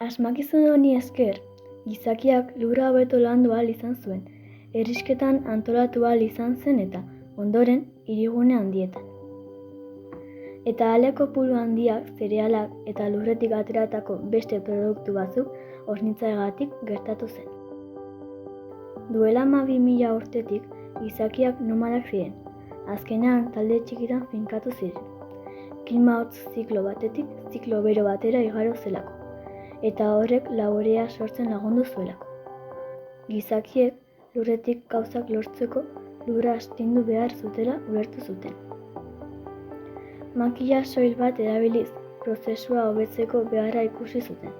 Asmakizun honi esker, gizakiak lurra hobeto landu ahal izan zuen, herrixketan antolatu ahal izan zen eta, ondoren, hirigune handietan. Eta ale kopuru handiak, zerealak eta lurretik ateratako beste produktu batzuk hornitzeagatik gertatu zen. Duela 12.000 urtetik, gizakiak nomadak ziren, azkenean talde txikitan finkatu ziren. Klima hotz ziklo batetik ziklo bero batera igaro zelako, eta horrek laborea sortzen lagundu zuelako. Gizakiek lurretik gauzak lortzeko lurra astindu behar zutela ulertu zuten. Makila soil bat erabiliz prozesua hobetzeko beharra ikusi zuten,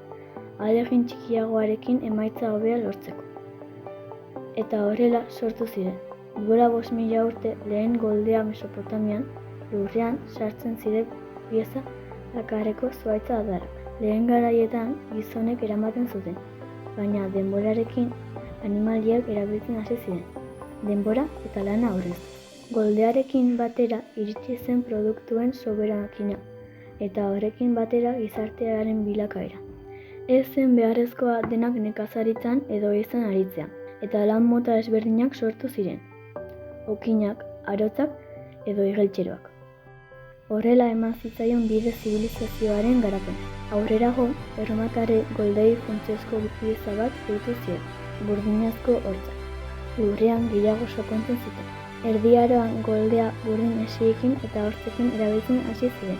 ahalegin txikiagoarekin emaitza hobea lortzeko. Eta horrela sortu ziren. Duela 5.000 urte lehen goldea Mesopotamian, lurrean sartzen ziren pieza bakarreko zuhaitza adarrak. Lehen garaietan gizonek eramaten zuten, baina denborarekin animaliak erabiltzen hasi ziren. Denbora eta lana horrez. Goldearekin batera iritsi zen produktuen soberakina, eta horrekin batera gizartearen bilakaera. Ez zen beharrezkoa denak nekazaritzan edo izan aritzea, eta lan mota ezberdinak sortu ziren. Okinak, arotzak edo igeltxeroak. Horrela eman zitzaion bide zibilizazioaren garapena. Aurrerago, erromatarrek goldei funtsezko pieza bat gehitu ziren, burdinazko hortzak. Lurrean gehiago sakontzen zuten. Erdi Aroan goldea burdin esiekin eta hortzekin erabiltzen hasi ziren.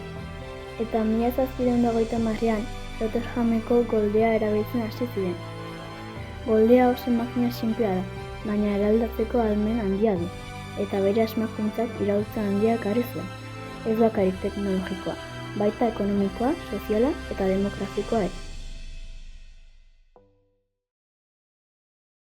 Eta 1730ean Rotterdameko goldea erabiltzen hasi ziren. Goldea oso makina sinplea da, baina eraldatzeko ahalmen handia du, eta bere asmakuntzak iraultza handia ekarri zuen. Ez bakarrik teknologikoa, baita ekonomikoa, soziala eta demokratikoa ere.